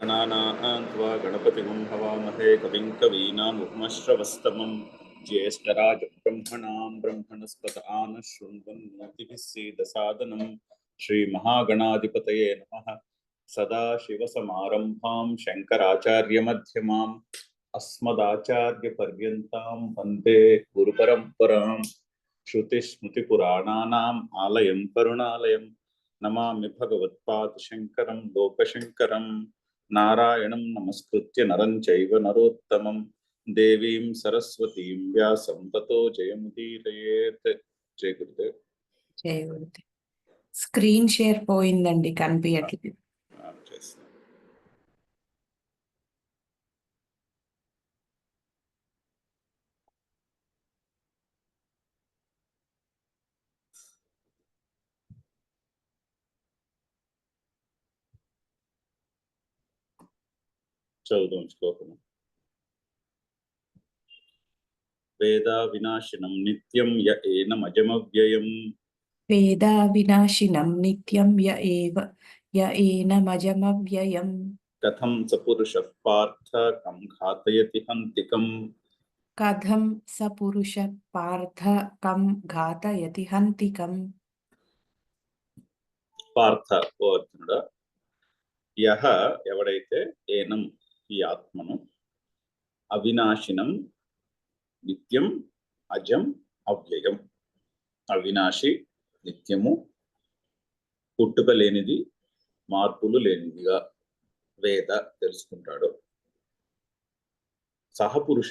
गणानां गणपतिं हवामहे कविं कवीनामुपमश्रवस्तमं ज्येष्ठराजं ब्रह्मणां ब्रह्मणस्पत आनशृण्वन्नोतिभिः सीदसादनं श्रीमहागणाधिपतये नमः। सदाशिवसमारम्भां शङ्कराचार्यमध्यमाम् अस्मदाचार्यपर्यन्तां वन्दे गुरुपरम्परां। श्रुतिस्मृतिपुराणानाम् आलयं करुणालयं नमामि भगवत्पादशङ्करं लोकशङ्करं। नारायणं नमस्कृत्य नरं चैव नरोत्तमं देवीं सरस्वतीं व्यासं ततो जयमुदीरयेत्। जय गुरुदेव। జయ గురుదేవ్. స్క్రీన్ షేర్ పోయిందండి, కనిపించట్లేదు. చదువుదాం శ్లోకము. వేదా వినాశినం నిత్యం య ఏనమజమవ్యయం. వేదా వినాశినం నిత్యం య ఏనమజమవ్యయం. కథం స పురుషః పార్థ కం ఘాతయతి హంతికం. కథం స పురుషః పార్థ కం ఘాతయతి హంతికం. పార్థ ఓ అర్జునుడా, యహ ఎవడైతే ఏనం ఈ ఆత్మను అవినాశినం నిత్యం అజం అవ్యయం, అవినాశి నిత్యము పుట్టుక లేనిది మార్పులు లేనిదిగా వేద తెలుసుకుంటాడు. సహపురుష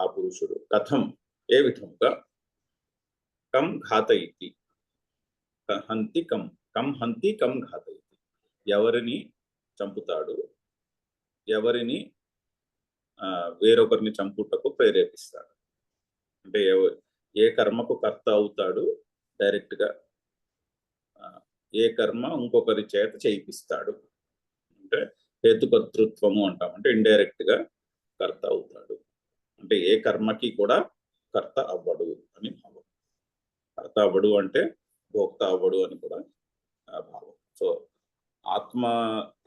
ఆ పురుషుడు కథం ఏ విధముగా కం ఘాతయితి హంతి కం కం హంతి కం ఘాతయితి ఎవరిని చంపుతాడు, ఎవరిని వేరొకరిని చంపుటకు ప్రేరేపిస్తాడు. అంటే ఏ కర్మకు కర్త అవుతాడు డైరెక్ట్గా, ఏ కర్మ ఇంకొకరి చేత చేయిపిస్తాడు అంటే హేతుకర్తృత్వము అంటాం. అంటే ఇండైరెక్ట్ గా కర్త అవుతాడు, అంటే ఏ కర్మకి కూడా కర్త అవ్వడు అని భావం. కర్త అవ్వడు అంటే భోక్త అవ్వడు అని కూడా భావం. సో ఆత్మ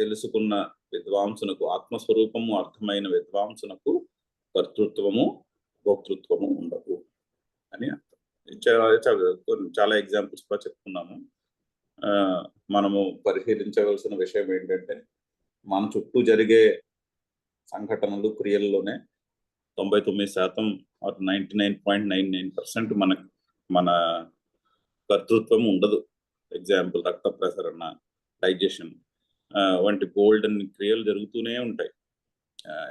తెలుసుకున్న విద్వాంసునకు, ఆత్మస్వరూపము అర్థమైన విద్వాంసునకు కర్తృత్వము భోక్తృత్వము ఉండవు అని అర్థం. చాలా ఎగ్జాంపుల్స్ కూడా చెప్పుకున్నాము. మనము పరిశీలించవలసిన విషయం ఏంటంటే, మన చుట్టూ జరిగే సంఘటనలు క్రియల్లోనే 99% 99.99% మన కర్తృత్వం ఉండదు. ఎగ్జాంపుల్ రక్త ప్రసరణ, డైజెషన్ వంటి గోల్డెన్ క్రియలు జరుగుతూనే ఉంటాయి.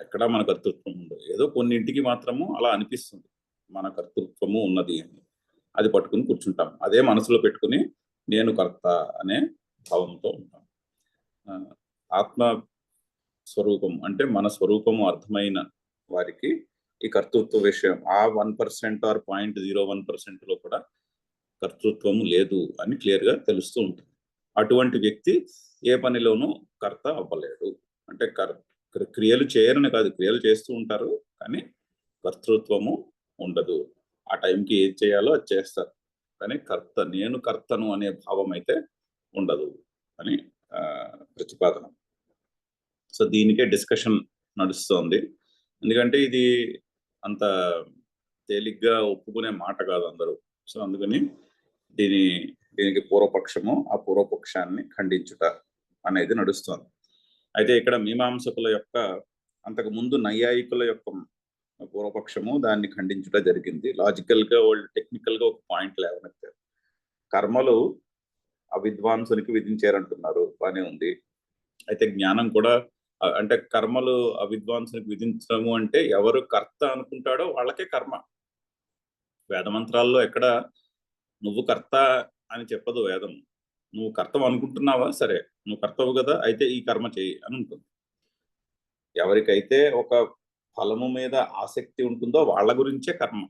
ఎక్కడ మన కర్తృత్వం ఉండదు. ఏదో కొన్నింటికి మాత్రము అలా అనిపిస్తుంది మన కర్తృత్వము ఉన్నది అని. అది పట్టుకుని కూర్చుంటాం. అదే మనసులో పెట్టుకుని నేను కర్త అనే భావంతో ఉంటాం. ఆత్మ స్వరూపం అంటే మన స్వరూపము అర్థమైన వారికి ఈ కర్తృత్వ విషయం ఆ 1% ఆర్ 0.01%లో కూడా కర్తృత్వము లేదు అని క్లియర్గా తెలుస్తూ ఉంటుంది. అటువంటి వ్యక్తి ఏ పనిలోనూ కర్త అవ్వలేడు. అంటే క్రియలు చేయరని కాదు, క్రియలు చేస్తూ ఉంటారు కానీ కర్తృత్వము ఉండదు. ఆ టైంకి ఏది చేయాలో అది చేస్తారు కానీ నేను కర్తను అనే భావం అయితే ఉండదు అని ప్రతిపాదన. సో దీనికే డిస్కషన్ నడుస్తోంది. ఎందుకంటే ఇది అంత తేలిగ్గా ఒప్పుకునే మాట కాదు అందరూ. సో అందుకని దీనికి పూర్వపక్షము, ఆ పూర్వపక్షాన్ని ఖండించుట అనేది నడుస్తోంది. అయితే ఇక్కడ మీమాంసకుల యొక్క, అంతకు ముందు నైయాయికుల యొక్క పూర్వపక్షము దాన్ని ఖండించుట జరిగింది. లాజికల్గా వాళ్ళు టెక్నికల్గా ఒక పాయింట్ లేవనెత్తారు. కర్మలు అవిద్వాంసునికి విధించారంటున్నారు, బానే ఉంది. అయితే జ్ఞానం కూడా, అంటే కర్మలు అవిద్వాంసునికి విధించడము అంటే ఎవరు కర్త అనుకుంటాడో వాళ్ళకే కర్మ. వేదమంత్రాల్లో ఎక్కడ నువ్వు కర్త అని చెప్పదు వేదం. నువ్వు కర్తవు అనుకుంటున్నావా, సరే నువ్వు కర్తవు కదా, అయితే ఈ కర్మ చేయి అని ఉంటుంది. ఎవరికైతే ఒక ఫలము మీద ఆసక్తి ఉంటుందో వాళ్ళ గురించే కర్మ.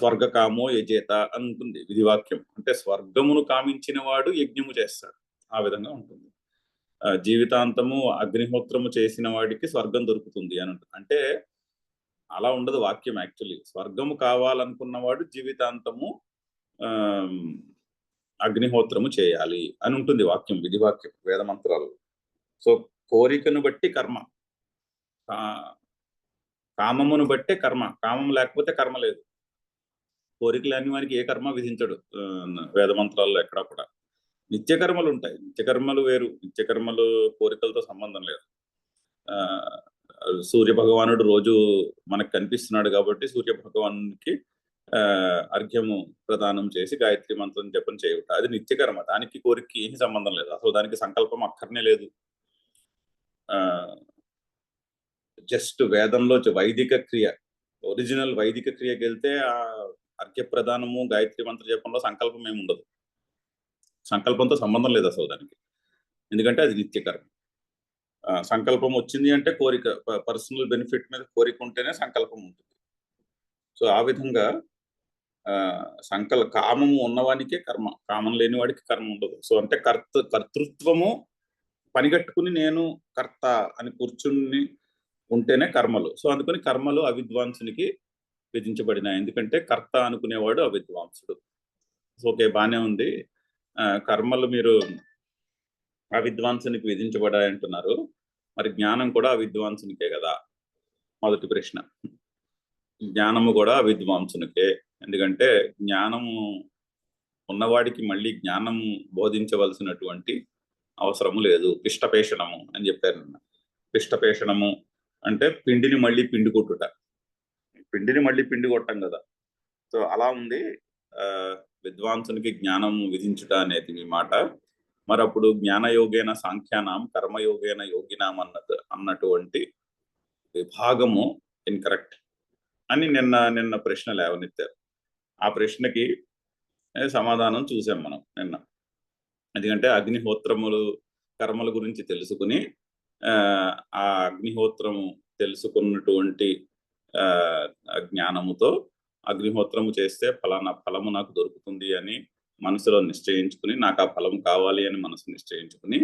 స్వర్గకామో యజేత అని ఉంటుంది విధివాక్యం. అంటే స్వర్గమును కామించిన వాడు యజ్ఞము చేస్తాడు, ఆ విధంగా ఉంటుంది. జీవితాంతము అగ్నిహోత్రము చేసిన వాడికి స్వర్గం దొరుకుతుంది అని ఉంటుంది. అంటే అలా ఉండదు వాక్యం. యాక్చువల్లీ స్వర్గము కావాలనుకున్నవాడు జీవితాంతము అగ్నిహోత్రము చేయాలి అని ఉంటుంది వాక్యం, విధివాక్యం వేదమంత్రాలు. సో కోరికను బట్టి కర్మ, కామమును బట్టే కర్మ. కామం లేకపోతే కర్మ లేదు. కోరిక లేని వారికి ఏ కర్మ విధించడు వేద మంత్రాల్లో ఎక్కడా కూడా. నిత్యకర్మలు ఉంటాయి. నిత్యకర్మలు వేరు. నిత్యకర్మలు కోరికలతో సంబంధం లేదు. సూర్య భగవానుడు రోజు మనకు కనిపిస్తున్నాడు కాబట్టి సూర్య భగవానునికి అర్ఘ్యము ప్రదానం చేసి గాయత్రి మంత్రం జపం చేయుట అది నిత్యకర్మ. దానికి కోరికకి ఏమీ సంబంధం లేదు. అసలు దానికి సంకల్పం అక్కర్నే లేదు. జస్ట్ వేదంలో వైదిక క్రియ, ఒరిజినల్ వైదిక క్రియకి వెళ్తే ఆ అర్ఘ్య ప్రదానము గాయత్రి మంత్ర జపంలో సంకల్పం ఏమి ఉండదు. సంకల్పంతో సంబంధం లేదు అసలు దానికి. ఎందుకంటే అది నిత్యకర్మ. సంకల్పం వచ్చింది అంటే కోరిక, పర్సనల్ బెనిఫిట్ మీద కోరిక ఉంటేనే సంకల్పం ఉంటుంది. సో ఆ విధంగా కామము ఉన్నవానికే కర్మ, కామం లేని వాడికి కర్మ ఉండదు. సో అంటే కర్తృత్వము పనిగట్టుకుని నేను కర్త అని కూర్చుని ఉంటేనే కర్మలు. సో అందుకని కర్మలు అవిద్వాంసునికి విధించబడినాయి. ఎందుకంటే కర్త అనుకునేవాడు అవిద్వాంసుడు. సో ఓకే, బానే ఉంది. కర్మలు మీరు అవిద్వాంసునికి విధించబడాయి అంటున్నారు, మరి జ్ఞానం కూడా అవిద్వాంసునికే కదా? మొదటి ప్రశ్న. జ్ఞానము కూడా అవిద్వాంసునికే. ఎందుకంటే జ్ఞానము ఉన్నవాడికి మళ్ళీ జ్ఞానం బోధించవలసినటువంటి అవసరము లేదు. పిష్టపేషణము అని చెప్పారు. పిష్టపేషణము అంటే పిండిని మళ్ళీ పిండి కొట్టుట. పిండిని మళ్ళీ పిండి కొట్టం కదా. సో అలా ఉంది విద్వాంసునికి జ్ఞానం విధించుట అనేది మీ మాట. మరి అప్పుడు జ్ఞానయోగేన సాంఖ్యానాం కర్మయోగేన యోగినాం అన్నటువంటి విభాగము ఇన్కరెక్ట్ అని నిన్న ప్రశ్న లేవనెత్తారు. ఆ ప్రశ్నకి సమాధానం చూసాం మనం నిన్న. ఎందుకంటే అగ్నిహోత్రములు కర్మల గురించి తెలుసుకుని ఆ అగ్నిహోత్రము తెలుసుకున్నటువంటి జ్ఞానముతో అగ్నిహోత్రము చేస్తే ఫలము నాకు దొరుకుతుంది అని మనసులో నిశ్చయించుకుని, నాకు ఆ ఫలం కావాలి అని మనసు నిశ్చయించుకుని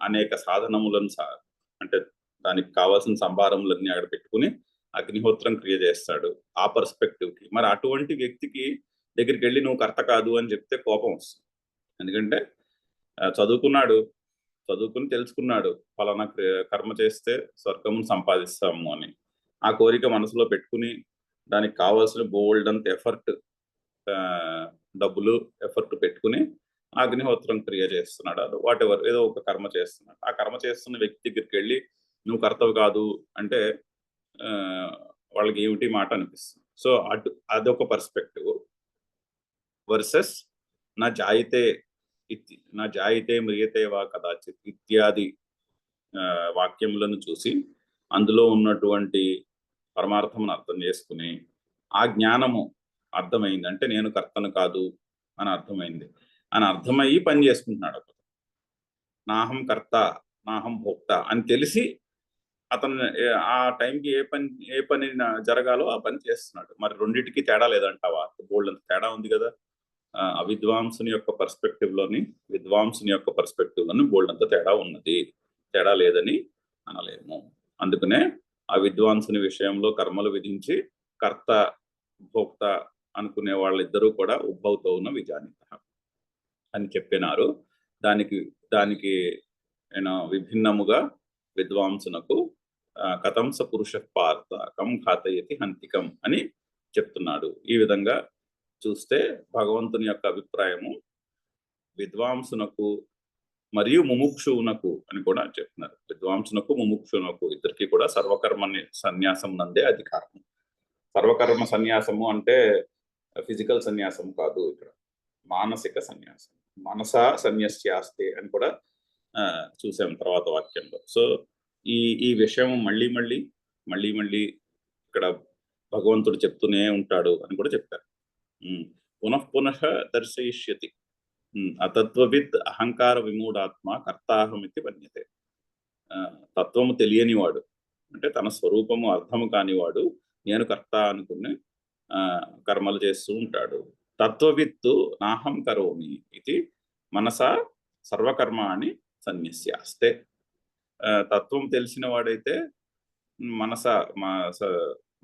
అనేక సాధనములను అంటే దానికి కావాల్సిన సంభారములన్నీ అక్కడ పెట్టుకుని అగ్నిహోత్రం క్రియ చేస్తాడు ఆ పర్స్పెక్టివ్కి. మరి అటువంటి వ్యక్తికి దగ్గరికి వెళ్ళి నువ్వు కర్త కాదు అని చెప్తే కోపం వస్తుంది. ఎందుకంటే చదువుకుని తెలుసుకున్నాడు ఫలానా కర్మ చేస్తే స్వర్గమును సంపాదిస్తాము అని. ఆ కోరిక మనసులో పెట్టుకుని దానికి కావాల్సిన బోల్డ్ అంత ఎఫర్ట్, డబ్బులు ఎఫర్ట్ పెట్టుకుని అగ్నిహోత్రం క్రియ చేస్తున్నాడు. వాట్ ఎవర్ ఏదో ఒక కర్మ చేస్తున్నాడు. ఆ కర్మ చేస్తున్న వ్యక్తి దగ్గరికి వెళ్ళి నువ్వు కర్తవు కాదు అంటే వాళ్ళకి ఏమిటి మాట అనిపిస్తుంది. సో అదొక పర్స్పెక్టివ్. వర్సెస్ నా జాయితే మ్రియతే వా కదాచిత్ ఇత్యాది వాక్యములను చూసి అందులో ఉన్నటువంటి పరమార్థమును అర్థం చేసుకుని ఆ జ్ఞానము అర్థమైంది అంటే నేను కర్తను కాదు అని అర్థమైంది అని అర్థమయ్యి పని చేసుకుంటున్నాడు. నాహం కర్త నాహం భోక్త అని తెలిసి అతను ఆ టైంకి ఏ పని జరగాలో ఆ పని చేస్తున్నాడు. మరి రెండింటికి తేడా లేదంటావా? బోల్డ్ అంత తేడా ఉంది కదా. అవిద్వాంసుని యొక్క పర్స్పెక్టివ్లోని విద్వాంసుని యొక్క పర్స్పెక్టివ్లోని బోల్డ్ అంత తేడా ఉన్నది. తేడా లేదని అనలేము. అందుకనే ఆ విద్వాంసుని విషయంలో కర్మలు విధించి కర్త భోక్త అనుకునే వాళ్ళిద్దరూ కూడా ఉద్భవతో ఉన్న విజానిత అని చెప్పినారు. దానికి విభిన్నముగా విద్వాంసునకు కథం స పురుష పార్థ కం ఘాతయతి హంతికం అని చెప్తున్నాడు. ఈ విధంగా చూస్తే భగవంతుని యొక్క అభిప్రాయము విద్వాంసునకు మరియు ముముక్షువునకు అని కూడా చెప్తున్నారు. విద్వాంసునకు ముముక్షువునకు ఇద్దరికి కూడా సర్వకర్మ సన్యాసం నందే అధికారం. సర్వకర్మ సన్యాసము అంటే ఫిజికల్ సన్యాసం కాదు, ఇక్కడ మానసిక సన్యాసం. మనసా సన్యస్యాస్తే అని కూడా చూసాం తర్వాత వాక్యంలో. సో ఈ విషయం మళ్ళీ మళ్ళీ ఇక్కడ భగవంతుడు చెప్తూనే ఉంటాడు అని కూడా చెప్పారు. పునః దర్శయిష్యతి అతత్వవిత్ అహంకార విమూఢాత్మ కర్తాహమితి మన్యతే. తత్వము తెలియనివాడు అంటే తన స్వరూపము అర్థము కానివాడు నేను కర్త అనుకుని కర్మలు చేస్తూ ఉంటాడు. తత్వవిత్తు నాహం కరోమి ఇది మనసా సర్వకర్మాణి సన్యస్యాస్తే. తత్వం తెలిసిన వాడైతే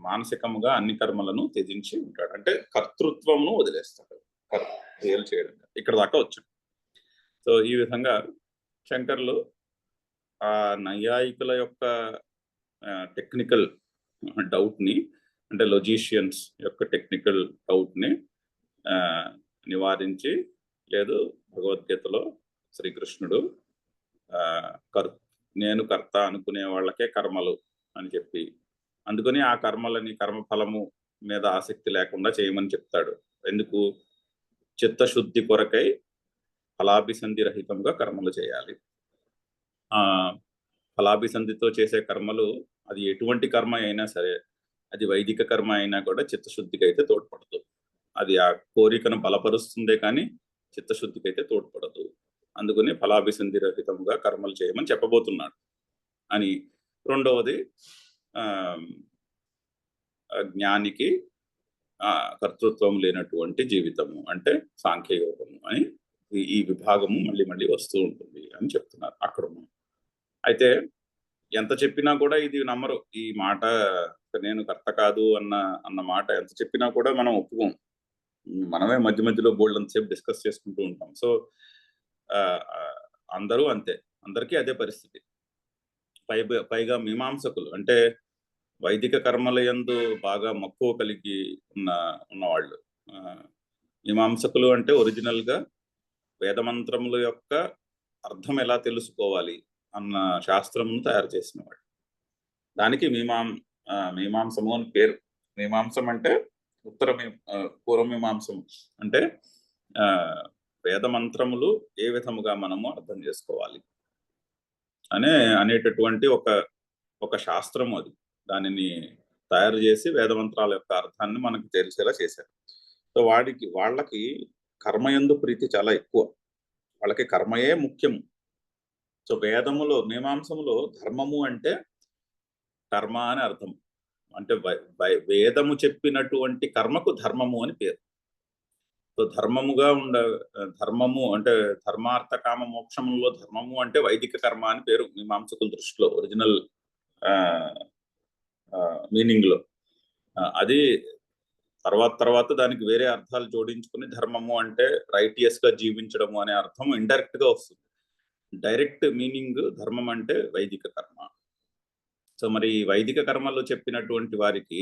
మానసికముగా అన్ని కర్మలను త్యజించి ఉంటాడు. అంటే కర్తృత్వమును వదిలేస్తాడు, క్రియలు చేయడం. ఇక్కడ దాకా వచ్చాం. సో ఈ విధంగా శంకర్లు ఆ నైయాయికుల యొక్క టెక్నికల్ డౌట్ని, అంటే లొజీషియన్స్ యొక్క టెక్నికల్ డౌట్ని నివారించి, లేదు భగవద్గీతలో శ్రీకృష్ణుడు ఆ, కర్ నేను కర్త అనుకునే వాళ్ళకే కర్మలు అని చెప్పి, అందుకని ఆ కర్మఫలము మీద ఆసక్తి లేకుండా చేయమని చెప్తాడు. ఎందుకు? చిత్తశుద్ధి కొరకై ఫలాభిసంధి రహితంగా కర్మలు చేయాలి. ఆ ఫలాభిసంధితో చేసే కర్మలు, అది ఎటువంటి కర్మ అయినా సరే, అది వైదిక కర్మ అయినా కూడా చిత్తశుద్ధికి అయితే తోడ్పడదు. అది ఆ కోరికను బలపరుస్తుందే కానీ చిత్తశుద్ధికి అయితే తోడ్పడదు. అందుకని ఫలాభిసంధి రహితంగా కర్మలు చేయమని చెప్పబోతున్నాడు అని. రెండవది ఆ జ్ఞానికి కర్తృత్వం లేనటువంటి జీవితము అంటే సాంఖ్యయోగము అని ఈ విభాగము మళ్ళీ మళ్ళీ వస్తూ ఉంటుంది అని చెప్తున్నారు అక్కడ. అయితే ఎంత చెప్పినా కూడా ఇది నమ్మరు. ఈ మాట నేను కర్త కాదు అన్న మాట ఎంత చెప్పినా కూడా మనం ఒప్పుకోం. మనమే మధ్య మధ్యలో బోల్డంతసేపు డిస్కస్ చేసుకుంటూ ఉంటాం. సో అందరూ అంతే, అందరికీ అదే పరిస్థితి. పైగా మీమాంసకులు అంటే వైదిక కర్మల యందు బాగా మక్కువ కలిగి ఉన్నవాళ్ళు. మీమాంసకులు అంటే ఒరిజినల్ గా వేదమంత్రముల యొక్క అర్థం ఎలా తెలుసుకోవాలి అన్న శాస్త్రమును తయారు చేసిన వాడు. దానికి మీమాంసము అని పేరు. మీమాంసం అంటే పూర్వమీమాంసం అంటే వేదమంత్రములు ఏ విధముగా మనము అర్థం చేసుకోవాలి అనేటటువంటి ఒక శాస్త్రము అది. దానిని తయారు చేసి వేదమంత్రాల యొక్క అర్థాన్ని మనకు తెలిసేలా చేశారు. సో వాళ్ళకి కర్మయందు ప్రీతి చాలా ఎక్కువ. వాళ్ళకి కర్మయే ముఖ్యము. సో వేదములో మీమాంసములో ధర్మము అంటే కర్మ అని అర్థం. అంటే వేదము చెప్పినటువంటి కర్మకు ధర్మము అని పేరు. సో ధర్మము అంటే ధర్మార్థ కామ మోక్షములో ధర్మము అంటే వైదిక కర్మ అని పేరు మీమాంసకుల దృష్టిలో, ఒరిజినల్ మీనింగ్ లో. అది తర్వాత దానికి వేరే అర్థాలు జోడించుకుని ధర్మము అంటే రైటియస్ గా జీవించడము అనే అర్థం ఇండైరెక్ట్ గా వస్తుంది. డైరెక్ట్ మీనింగ్ ధర్మం అంటే వైదిక కర్మ. సో మరి వైదిక కర్మలో చెప్పినటువంటి వారికి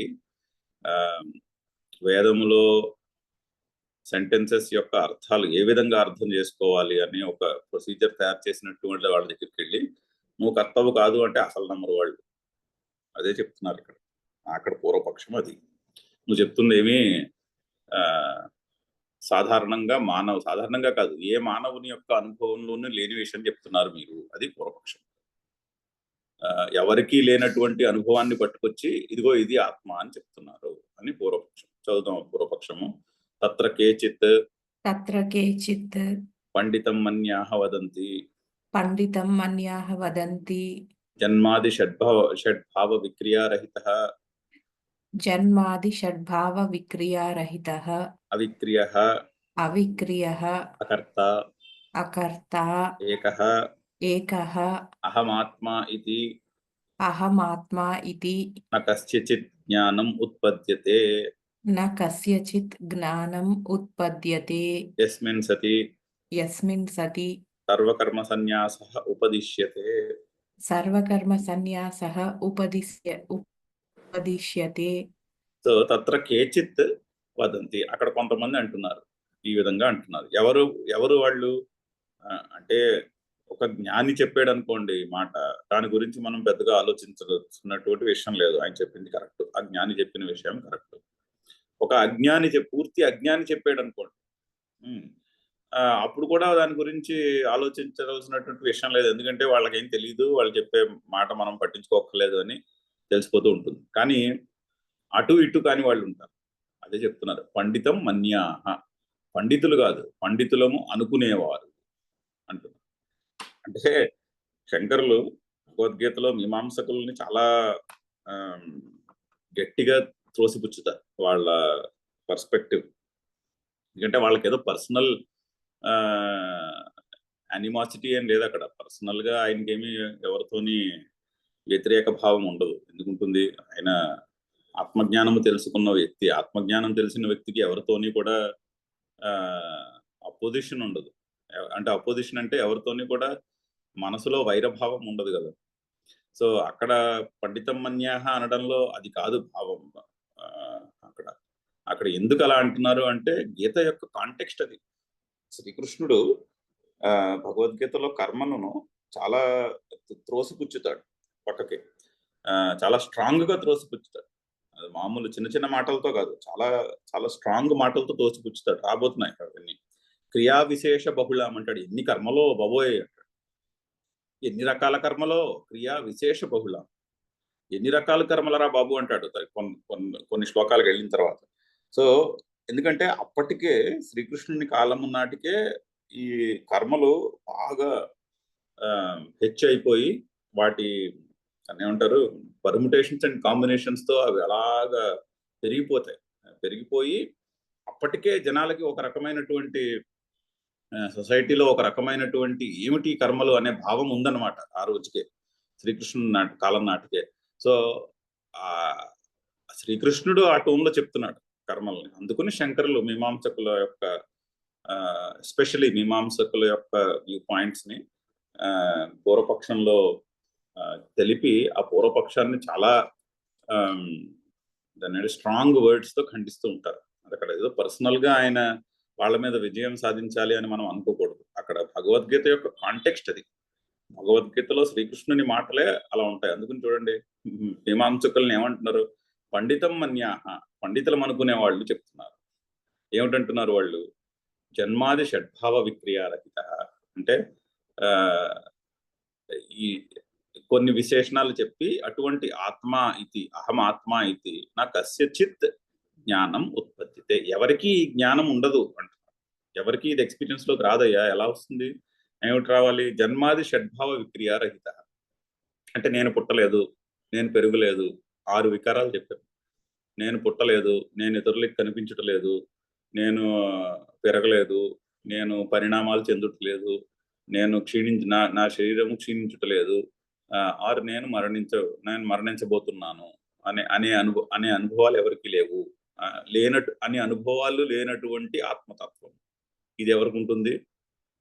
వేదములో సెంటెన్సెస్ యొక్క అర్థాలు ఏ విధంగా అర్థం చేసుకోవాలి అని ఒక ప్రొసీజర్ తయారు చేసినటువంటి వాళ్ళ దగ్గరికి వెళ్ళి నువ్వు కర్తవు కాదు అంటే అసలు నమ్మరు వాళ్ళు. అదే చెప్తున్నారు అక్కడ పూర్వపక్షం. అది నువ్వు చెప్తుంది ఏమి సాధారణంగా కాదు, ఏ మానవుని యొక్క అనుభవంలోనూ లేని విషయం చెప్తున్నారు మీరు, అది పూర్వపక్షం. ఎవరికీ లేనటువంటి అనుభవాన్ని పట్టుకొచ్చి ఇదిగో ఇది ఆత్మ అని చెప్తున్నారు అని పూర్వపక్షం. చదువుతాం పూర్వపక్షము. తత్ర కేచిత్ పండితం మన్యాహ వదంతి జన్మాది షడ్భావ విక్రియారహితః అవిక్రియః అకర్త ఏకః అహమాత్మా ఇతి న కస్యచిత్ జ్ఞానం ఉత్పద్యతే యస్మిన్ సతి సర్వకర్మ సన్యాసః ఉపదిశ్యతే. సో తత్ర కేచిత్ వదంతి, అక్కడ కొంతమంది అంటున్నారు, ఈ విధంగా అంటున్నారు. ఎవరు వాళ్ళు అంటే ఒక జ్ఞాని చెప్పాడు అనుకోండి మాట, దాని గురించి మనం పెద్దగా ఆలోచించున్నటువంటి విషయం లేదు. ఆయన చెప్పింది కరెక్ట్, ఆ జ్ఞాని చెప్పిన విషయం కరెక్ట్. ఒక పూర్తి అజ్ఞాని చెప్పాడు అనుకోండి, అప్పుడు కూడా దాని గురించి ఆలోచించవలసినటువంటి విషయం లేదు. ఎందుకంటే వాళ్ళకేం తెలియదు, వాళ్ళు చెప్పే మాట మనం పట్టించుకోకర్లేదు అని తెలిసిపోతూ ఉంటుంది. కానీ అటు ఇటు కాని వాళ్ళు ఉంటారు. అదే చెప్తున్నారు, పండితం మన్యాహ, పండితులు కాదు పండితులము అనుకునేవారు అంటున్నారు. అంటే శంకరులు భగవద్గీతలో మీమాంసకుల్ని చాలా గట్టిగా త్రోసిపుచ్చుతారు వాళ్ళ పర్స్పెక్టివ్. ఎందుకంటే వాళ్ళకి ఏదో పర్సనల్ అనిమాసిటీ ఏం లేదు అక్కడ. పర్సనల్ గా ఆయనకేమీ ఎవరితోని వ్యతిరేక భావం ఉండదు. ఎందుకుంటుంది? ఆయన ఆత్మజ్ఞానము తెలుసుకున్న వ్యక్తి, ఆత్మజ్ఞానం తెలిసిన వ్యక్తికి ఎవరితోని కూడా అపోజిషన్ ఉండదు. అంటే అపోజిషన్ అంటే ఎవరితోని కూడా మనసులో వైరభావం ఉండదు కదా. సో అక్కడ పండితం మన్యాహ అనడంలో అది కాదు భావం. ఆ, అక్కడ అక్కడ ఎందుకు అలా అంటున్నారు అంటే గీత యొక్క కాంటెక్స్ట్ అది. శ్రీకృష్ణుడు ఆ భగవద్గీతలో కర్మలను చాలా త్రోసిపుచ్చుతాడు పక్కకి. చాలా స్ట్రాంగ్ గా త్రోసిపుచ్చుతాడు. అది మామూలు చిన్న చిన్న మాటలతో కాదు, చాలా చాలా స్ట్రాంగ్ మాటలతో తోసిపుచ్చుతాడు. రాబోతున్నాయి అవన్నీ. క్రియా విశేష బహుళం అంటాడు. ఎన్ని కర్మలో బాబోయ్ అంటాడు. ఎన్ని రకాల కర్మలో క్రియా విశేష బహుళం. ఎన్ని రకాల కర్మలరా బాబు అంటాడు కొన్ని శ్లోకాలకు వెళ్ళిన తర్వాత. సో ఎందుకంటే అప్పటికే శ్రీకృష్ణుని కాలం నాటికే ఈ కర్మలు బాగా హెచ్ అయిపోయి వాటి ఏమంటారు పర్ముటేషన్స్ అండ్ కాంబినేషన్స్ తో అవి అలాగా పెరిగిపోయి అప్పటికే జనాలకి ఒక రకమైనటువంటి సొసైటీలో ఒక రకమైనటువంటి ఏమిటి కర్మలు అనే భావం ఉందన్నమాట ఆ రోజుకే, శ్రీకృష్ణుని కాలం నాటికే. సో ఆ శ్రీకృష్ణుడు ఆ టోన్లో చెప్తున్నాడు కర్మల్ని. అందుకని శంకరులు మీమాంసకుల యొక్క ఎస్పెషలీ మీమాంసకుల యొక్క వ్యూ పాయింట్స్ ని పూర్వపక్షంలో తెలిపి ఆ పూర్వపక్షాన్ని చాలా దాని స్ట్రాంగ్ వర్డ్స్ తో ఖండిస్తూ ఉంటారు. అక్కడ ఏదో పర్సనల్ గా ఆయన వాళ్ళ మీద విజయం సాధించాలి అని మనం అనుకోకూడదు. అక్కడ భగవద్గీత యొక్క కాంటెక్స్ట్ అది. భగవద్గీతలో శ్రీకృష్ణుని మాటలే అలా ఉంటాయి. అందుకని చూడండి మీమాంసకుల్ని ఏమంటున్నారు, పండితం మన్యాహ, పండితులం అనుకునే వాళ్ళు చెప్తున్నారు. ఏమిటంటున్నారు వాళ్ళు, జన్మాది షడ్భావ విక్రియారహిత అంటే ఈ కొన్ని విశేషణాలు చెప్పి అటువంటి ఆత్మ ఇది అహం ఆత్మ ఇది నా కస్యచిత్ జ్ఞానం ఉత్పత్తితే, ఎవరికి జ్ఞానం ఉండదు అంటున్నారు. ఎవరికి ఇది ఎక్స్పీరియన్స్ లోకి రాదయ్యా. ఎలా వస్తుంది, ఏమిటి రావాలి, జన్మాది షడ్భావ విక్రియారహిత అంటే నేను పుట్టలేదు, నేను పెరుగులేదు, 6 వికారాలు చెప్పారు. నేను పుట్టలేదు, నేను ఇతరులకు కనిపించట్లేదు, నేను పెరగలేదు, నేను పరిణామాలు చెందుటలేదు, నేను నా శరీరము క్షీణించటలేదు, ఆరు నేను మరణించబోతున్నాను అనే అనుభవాలు ఎవరికి లేవు. అనే అనుభవాలు లేనటువంటి ఆత్మతత్వం ఇది ఎవరికి ఉంటుంది,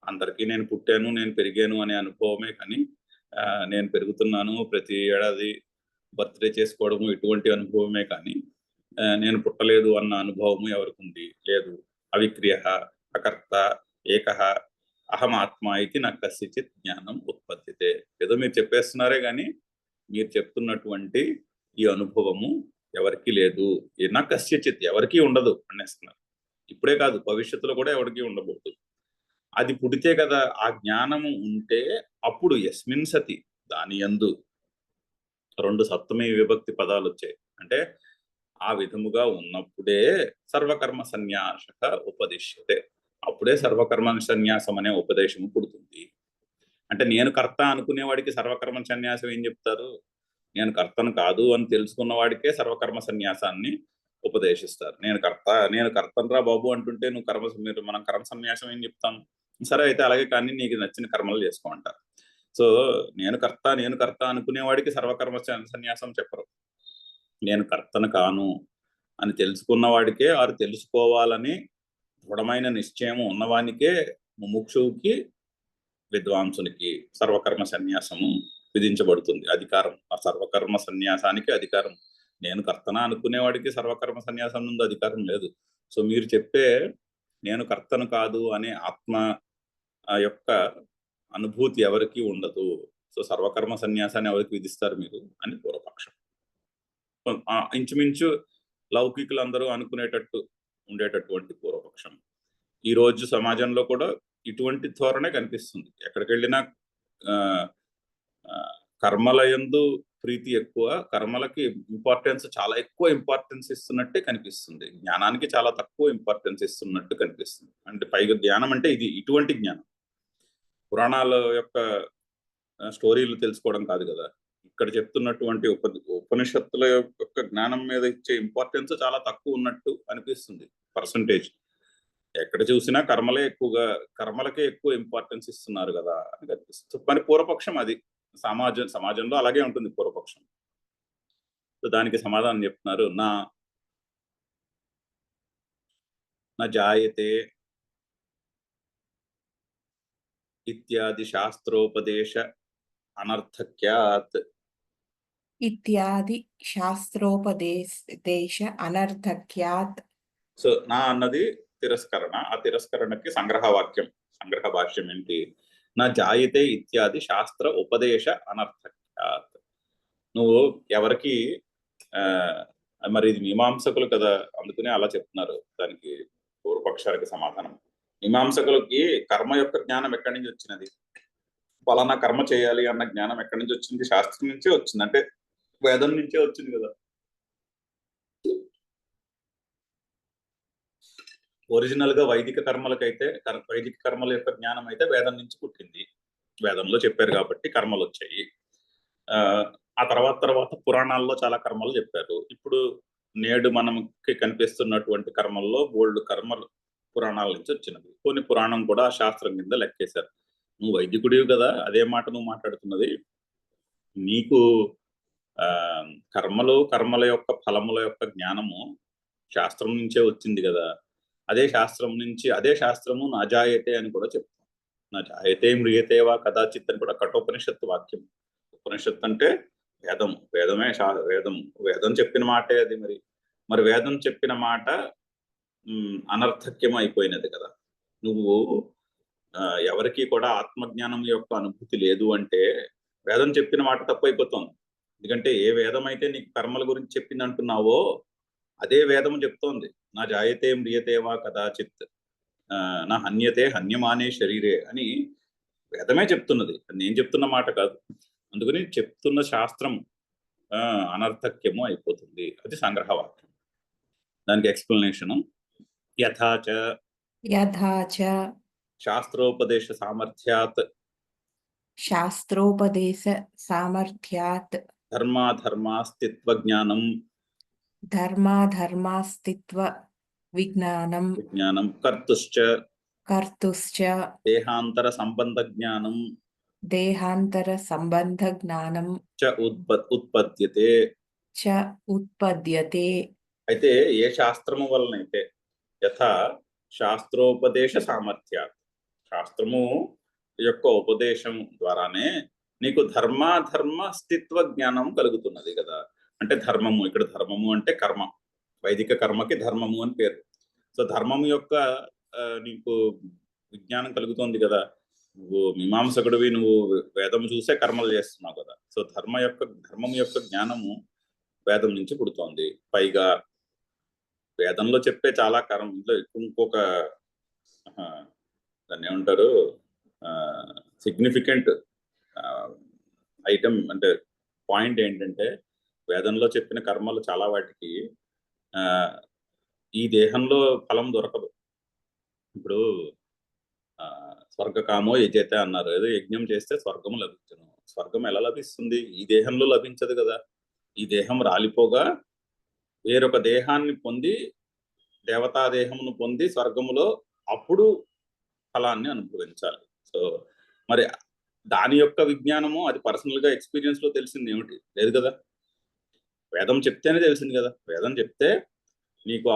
అందరికీ. నేను పుట్టాను, నేను పెరిగాను అనే అనుభవమే కానీ నేను పెరుగుతున్నాను, ప్రతి ఏడాది బర్త్డే చేసుకోవడము ఇటువంటి అనుభవమే కానీ నేను పుట్టలేదు అన్న అనుభవము ఎవరికి ఉంది, లేదు. అవిక్రియ అకర్త ఏకః అహం ఆత్మ అయితే నాకు కస్యచిత్ జ్ఞానం ఉత్పత్తితే. ఏదో మీరు చెప్పేస్తున్నారే కానీ మీరు చెప్తున్నటువంటి ఈ అనుభవము ఎవరికి లేదు, నా కస్యచిత్ ఎవరికి ఉండదు అనేస్తున్నారు. ఇప్పుడే కాదు, భవిష్యత్తులో కూడా ఎవరికి ఉండబోదు. అది పుడితే కదా ఆ జ్ఞానము ఉంటే అప్పుడు యస్మిన్ సతి, దాని యందు 2 సప్తమి విభక్తి పదాలు వచ్చాయి. అంటే ఆ విధముగా ఉన్నప్పుడే సర్వకర్మ సన్యాస ఉపదిశ్యతే, అప్పుడే సర్వకర్మ సన్యాసం అనే ఉపదేశము పుడుతుంది. అంటే నేను కర్త అనుకునేవాడికి సర్వకర్మ సన్యాసం ఏం చెప్తారు, నేను కర్తను కాదు అని తెలుసుకున్న వాడికే సర్వకర్మ సన్యాసాన్ని ఉపదేశిస్తారు. నేను కర్తనరా బాబు అంటుంటే మనం కర్మ సన్యాసం ఏం చెప్తాం, సరే అయితే అలాగే కానీ నీకు నచ్చిన కర్మలు చేసుకో అంటారు. సో నేను కర్త అనుకునేవాడికి సర్వకర్మ సన్యాసం చెప్పరు. నేను కర్తను కాను అని తెలుసుకున్న వాడికే, వారు తెలుసుకోవాలని దృఢమైన నిశ్చయం ఉన్నవానికే, ముముక్షువుకి, విద్వాంసునికి సర్వకర్మ సన్యాసము విధించబడుతుంది. అధికారం, ఆ సర్వకర్మ సన్యాసానికి అధికారం. నేను కర్తన అనుకునేవాడికి సర్వకర్మ సన్యాసం నుండి అధికారం లేదు. సో మీరు చెప్పే నేను కర్తను కాదు అనే ఆత్మ యొక్క అనుభూతి ఎవరికి ఉండదు. సో సర్వకర్మ సన్యాసాన్ని ఎవరికి విధిస్తారు మీరు అని పూర్వపక్షం. ఇంచుమించు లౌకికులందరూ అనుకునేటట్టు ఉండేటటువంటి పూర్వపక్షం. ఈ రోజు సమాజంలో కూడా ఇటువంటి ధోరణే కనిపిస్తుంది. ఎక్కడికి వెళ్ళినా కర్మలయందు ప్రీతి ఎక్కువ, కర్మలకి చాలా ఎక్కువ ఇంపార్టెన్స్ ఇస్తున్నట్టే కనిపిస్తుంది, జ్ఞానానికి చాలా తక్కువ ఇంపార్టెన్స్ ఇస్తున్నట్టు కనిపిస్తుంది. అంటే పైగా జ్ఞానం అంటే ఇటువంటి జ్ఞానం పురాణాల యొక్క స్టోరీలు తెలుసుకోవడం కాదు కదా. ఇక్కడ చెప్తున్నటువంటి ఉపనిషత్తుల యొక్క జ్ఞానం మీద ఇచ్చే ఇంపార్టెన్స్ చాలా తక్కువ ఉన్నట్టు అనిపిస్తుంది పర్సంటేజ్. ఎక్కడ చూసినా కర్మలకే ఎక్కువ ఇంపార్టెన్స్ ఇస్తున్నారు కదా అని కనిపిస్తుంది. మరి పూర్వపక్షం అది సమాజంలో అలాగే ఉంటుంది పూర్వపక్షం. దానికి సమాధానం చెప్తున్నారు, నా జాయతే ఇత్యాది శాస్త్రోపదేశ అనర్థక్యాత్. ఇత్యాది శాస్త్రోపదేశ అనర్థక్యాత్. సో నా అన్నది తిరస్కరణ. ఆ తిరస్కరణకి సంగ్రహవాక్యం, సంగ్రహ భాష్యం ఏంటి? నా జాయితే ఇత్యాది శాస్త్ర ఉపదేశ అనర్థక్యాత్. నువ్వు ఎవరికి మరి ఇది మీమాంసకులు కదా, అందుకనే అలా చెప్తున్నారు. దానికి పూర్వపక్షానికి సమాధానం. మీమాంసకులకి కర్మ యొక్క జ్ఞానం ఎక్కడి నుంచి వచ్చినది? పలానా కర్మ చేయాలి అన్న జ్ఞానం ఎక్కడి నుంచి వచ్చింది? శాస్త్రం నుంచే వచ్చింది, అంటే వేదం నుంచే వచ్చింది కదా. ఒరిజినల్ గా వైదిక కర్మలకైతే వైదిక కర్మల యొక్క జ్ఞానం అయితే వేదం నుంచి పుట్టింది. వేదంలో చెప్పారు కాబట్టి కర్మలు వచ్చాయి. ఆ తర్వాత పురాణాల్లో చాలా కర్మలు చెప్పారు. ఇప్పుడు నేడు మనకి కనిపిస్తున్నటువంటి కర్మల్లో బోల్డ్ కర్మలు పురాణాల నుంచి వచ్చినవి. కొన్ని పురాణం కూడా ఆ శాస్త్రం కింద లెక్కేశారు. నువ్వు వైదికుడివి కదా, అదే మాట నువ్వు మాట్లాడుతున్నది. నీకు కర్మల యొక్క ఫలముల యొక్క జ్ఞానము శాస్త్రం నుంచే వచ్చింది కదా. అదే శాస్త్రము నాజాయతే అని కూడా చెప్తాం. నాజాయతే మ్రియతేవా కదాచిత్ అని కూడా కఠోపనిషత్తు వాక్యం. ఉపనిషత్తు అంటే వేదం, వేదమే వేదం చెప్పిన మాటే అది. మరి వేదం చెప్పిన మాట అనర్థక్యం అయిపోయినది కదా. నువ్వు ఎవరికి కూడా ఆత్మజ్ఞానం యొక్క అనుభూతి లేదు అంటే వేదం చెప్పిన మాట తప్పైపోతుంది. ఎందుకంటే ఏ వేదం అయితే నీకు కర్మల గురించి చెప్పింది అంటున్నావో అదే వేదం చెప్తోంది. నా జాయతే మ్రియతేవా కదాచిత్ నా హన్యతే హన్యమానే శరీరే అని వేదమే చెప్తున్నది, నేను చెప్తున్న మాట కాదు. అందుకని చెప్తున్న శాస్త్రం అనర్థక్యము అయిపోతుంది. అది సంగ్రహవాక్యం. దానికి ఎక్స్ప్లెనేషను యథాచ శాస్త్రోపదేశ సామర్థ్యాత్ ధర్మాధర్మాస్తిత్వ విజ్ఞానం కర్తుశ్చ దేహాంతర సంబంధ జ్ఞానం చ ఉత్పద్యతే. అయితే ఏ శాస్త్రము వలనైతే యథా శాస్త్రోపదేశ సామర్థ్యాత్, శాస్త్రము యొక్క ఉపదేశం ద్వారానే నీకు ధర్మాధర్మ స్థిత్వ జ్ఞానం కలుగుతున్నది కదా. అంటే ధర్మము, ఇక్కడ ధర్మము అంటే కర్మ, వైదిక కర్మకి ధర్మము అని పేరు. సో ధర్మము యొక్క నీకు విజ్ఞానం కలుగుతోంది కదా. నువ్వు మీమాంసకుడివి, నువ్వు వేదం చూసే కర్మలు చేస్తున్నావు కదా. సో ధర్మం యొక్క జ్ఞానము వేదం నుంచి పుడుతోంది. పైగా వేదంలో చెప్పే చాలా కర్మలో ఇంకొక దాన్ని ఏమంటారు, సిగ్నిఫికెంట్ ఐటమ్ అంటే పాయింట్ ఏంటంటే, వేదంలో చెప్పిన కర్మలు చాలా వాటికి ఈ దేహంలో ఫలం దొరకదు. ఇప్పుడు స్వర్గకామో యజతే అన్నారు, ఏదో యజ్ఞం చేస్తే స్వర్గం లభించను. స్వర్గం ఎలా లభిస్తుంది? ఈ దేహంలో లభించదు కదా. ఈ దేహం రాలిపోగా వేరొక దేహాన్ని పొంది, దేవతా దేహమును పొంది స్వర్గములో అప్పుడు ఫలాన్ని అనుభవించాలి. సో మరి దాని యొక్క విజ్ఞానము అది పర్సనల్ గా ఎక్స్పీరియన్స్ లో తెలిసింది ఏమిటి? లేదు కదా. వేదం చెప్తేనే తెలిసింది కదా. వేదం చెప్తే నీకు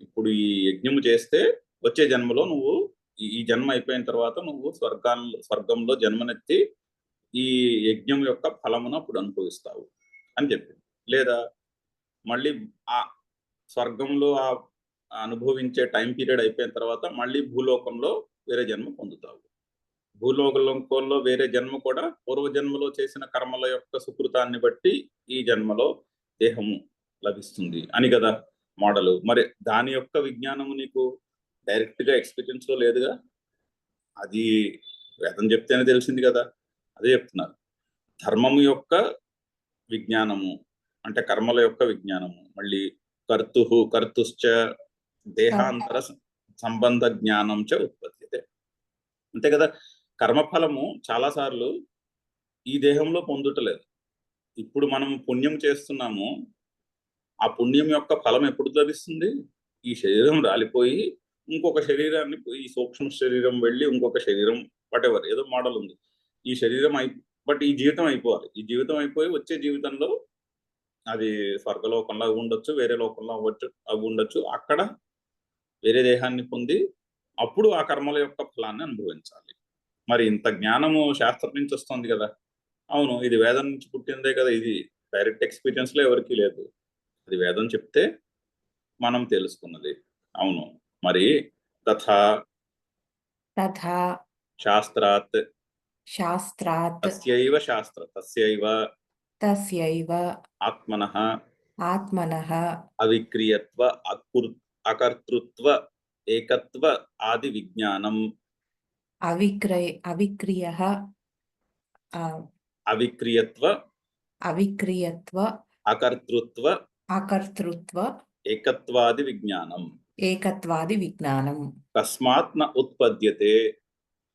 ఇప్పుడు ఈ యజ్ఞము చేస్తే వచ్చే జన్మలో నువ్వు ఈ జన్మ అయిపోయిన తర్వాత నువ్వు స్వర్గంలో జన్మనెత్తి ఈ యజ్ఞం యొక్క ఫలమును అప్పుడు అనుభవిస్తావు అని చెప్పింది. లేదా మళ్ళీ ఆ స్వర్గంలో ఆ అనుభవించే టైం పీరియడ్ అయిపోయిన తర్వాత మళ్ళీ భూలోకంలో వేరే జన్మ పొందుతావు. భూలోకంలో వేరే జన్మ కూడా పూర్వజన్మలో చేసిన కర్మల యొక్క సుకృతాన్ని బట్టి ఈ జన్మలో దేహము లభిస్తుంది అని కదా మోడలు. మరి దాని యొక్క విజ్ఞానము నీకు డైరెక్ట్ గా ఎక్స్పీరియన్స్ లో లేదుగా. అది వేదం చెప్తేనే తెలిసింది కదా. అదే చెప్తున్నారు, ధర్మము యొక్క విజ్ఞానము అంటే కర్మల యొక్క విజ్ఞానము. మళ్ళీ కర్తుశ్చ దేహాంతర సంబంధ జ్ఞానం చ ఉత్పత్తి. అంతే కదా. కర్మఫలము చాలాసార్లు ఈ దేహంలో పొందుటలేదు. ఇప్పుడు మనం పుణ్యం చేస్తున్నాము, ఆ పుణ్యం యొక్క ఫలం ఎప్పుడు లభిస్తుంది? ఈ శరీరం రాలిపోయి ఇంకొక శరీరాన్ని, ఈ సూక్ష్మ శరీరం వెళ్ళి ఇంకొక శరీరం, వాటెవర్ ఏదో మోడల్ ఉంది. ఈ శరీరం బట్ ఈ జీవితం అయిపోవాలి. ఈ జీవితం అయిపోయి వచ్చే జీవితంలో అది స్వర్గలోకంలో అవి ఉండొచ్చు, వేరే లోకంలో అవి ఉండొచ్చు. అక్కడ వేరే దేహాన్ని పొంది అప్పుడు ఆ కర్మల యొక్క ఫలాన్ని అనుభవించాలి. మరి ఇంత జ్ఞానము శాస్త్రం నుంచి వస్తుంది కదా. అవును, ఇది వేదం నుంచి పుట్టిందే కదా. ఇది డైరెక్ట్ ఎక్స్పీరియన్స్ లో ఎవరికీ లేదు. అది వేదం చెప్తే మనం తెలుసుకున్నది. అవును, మరి తథా తథా శాస్త్రాత్ శాస్త్రాత్ తస్యైవ తస్యైవ ఆత్మనః ఆత్మనః అవిక్రియత్వ అకర్తృత్వ ఏకత్వ ఆది విజ్ఞానం అవిక్రియః అవిక్రియత్వ అవిక్రియత్వ అకర్తృత్వ అకర్తృత్వ ఏకత్వాది విజ్ఞానం ఏకత్వాది విజ్ఞానం కస్మాత్ న ఉత్పద్యతే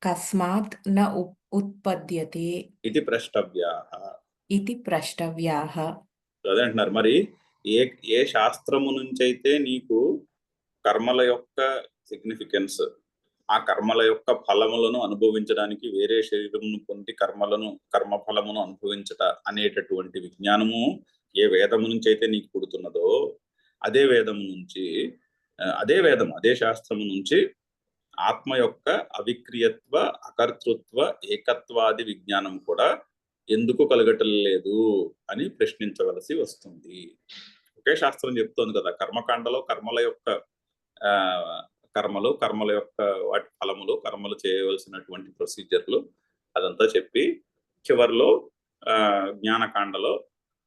కస్మాత్ న ఉత్పద్యతే ఇది ప్రష్టవ్యాః. ఇది ప్రష్టవ్యాః. అదే అంటున్నారు. మరి ఏ ఏ శాస్త్రము నుంచి అయితే నీకు కర్మల యొక్క సిగ్నిఫికెన్స్, ఆ కర్మల యొక్క ఫలములను అనుభవించడానికి వేరే శరీరమును పొంది కర్మ ఫలమును అనుభవించట అనేటటువంటి విజ్ఞానము ఏ వేదము నుంచి అయితే నీకు పుడుతున్నదో అదే వేదము నుంచి అదే శాస్త్రము నుంచి ఆత్మ యొక్క అవిక్రియత్వ అకర్తృత్వ ఏకత్వాది విజ్ఞానం కూడా ఎందుకు కలగటలేదు అని ప్రశ్నించవలసి వస్తుంది. ఒకే శాస్త్రం చెప్తోంది కదా, కర్మకాండలో కర్మల యొక్క వాటి ఫలములు, కర్మలు చేయవలసినటువంటి ప్రొసీజర్లు అదంతా చెప్పి చివరిలో జ్ఞానకాండలో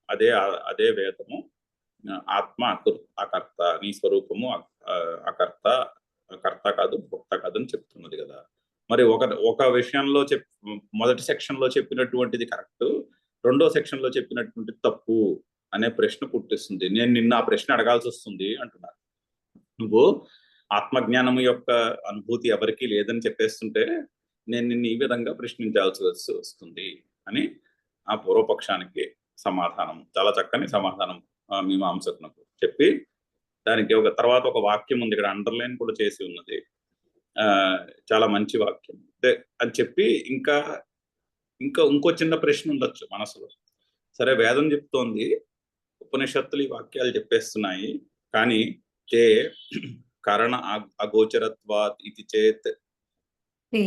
అదే వేదము ఆత్మ అకర్త, నీ స్వరూపము కర్త కాదు భోక్త కాదు అని చెప్తున్నది కదా. మరి ఒక విషయంలో మొదటి సెక్షన్ లో చెప్పినటువంటిది కరెక్ట్, రెండో సెక్షన్ లో చెప్పినటువంటిది తప్పు అనే ప్రశ్న పుట్టిస్తుంది. నేను నిన్న ఆ ప్రశ్న అడగాల్సి వస్తుంది అంటున్నారు. నువ్వు ఆత్మజ్ఞానము యొక్క అనుభూతి ఎవరికీ లేదని చెప్పేస్తుంటే నేను నిన్ను ఈ విధంగా ప్రశ్నించాల్సి వస్తుంది అని ఆ పూర్వపక్షానికి సమాధానం, చాలా చక్కని సమాధానం మీమాంసకునకు చెప్పి, దానికి తర్వాత ఒక వాక్యం ఉంది ఇక్కడ, అండర్లైన్ కూడా చేసి ఉన్నది. చాలా మంచి వాక్యం అని చెప్పి ఇంకో చిన్న ప్రశ్న ఉండొచ్చు మనసులో. సరే, వేదం చెప్తోంది, ఉపనిషత్తులు ఈ వాక్యాలు చెప్పేస్తున్నాయి, కానీ తే కరణ అగోచరత్వాత్ ఇది చేత్ తే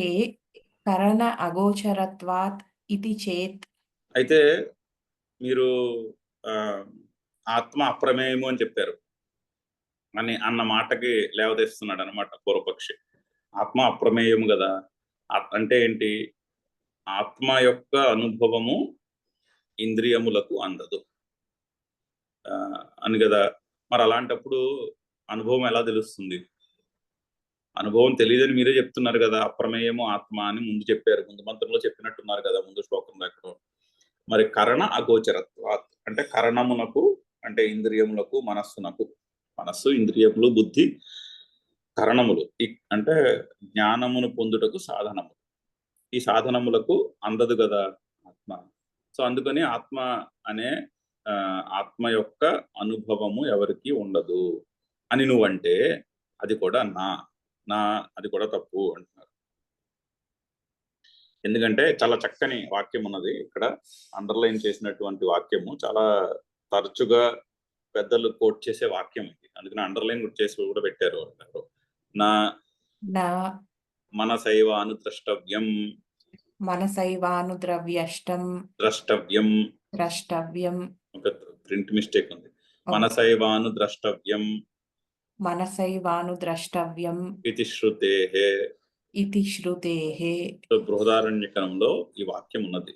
కరణ అగోచరత్వాత్ ఇది చేత్ అయితే మీరు ఆత్మ అప్రమేయము అని చెప్పారు అన్న మాటకి లేవదీస్తున్నాడు అనమాట పూర్వపక్షి. ఆత్మ అప్రమేయము కదా అంటే ఏంటి? ఆత్మ యొక్క అనుభవము ఇంద్రియములకు అందదు అని కదా. మరి అలాంటప్పుడు అనుభవం ఎలా తెలుస్తుంది? అనుభవం తెలియదని మీరే చెప్తున్నారు కదా, అప్రమేయము ఆత్మ అని ముందు చెప్పారు, ముందు మంత్రంలో చెప్పినట్టున్నారు కదా, ముందు శ్లోకంలో ఎక్కడో. మరి కరణ అగోచరత్వాత్ అంటే కరణమునకు అంటే ఇంద్రియములకు, మనస్సు ఇంద్రియములు బుద్ధి కరణములు అంటే జ్ఞానమును పొందుటకు సాధనము. ఈ సాధనములకు అందదు కదా ఆత్మ. సో అందుకని ఆత్మ యొక్క అనుభవము ఎవరికి ఉండదు అని నువ్వంటే అది కూడా అది కూడా తప్పు అంటున్నారు. ఎందుకంటే చాలా చక్కని వాక్యం ఉన్నది ఇక్కడ, అండర్లైన్ చేసినటువంటి వాక్యము, చాలా తరచుగా పెద్దలు కోట్ చేసే వాక్యం ఇది, అందుకని అండర్లైన్ చేసి కూడా పెట్టారు. అంటారు నా మనసైవాను ద్రష్టవ్యం ఒక ప్రింట్ మిస్టేక్ ఉంది. మనసైవాను ద్రష్టవ్యం ఇది శృతేః. బృహదారణ్యకంలో ఈ వాక్యం ఉన్నది,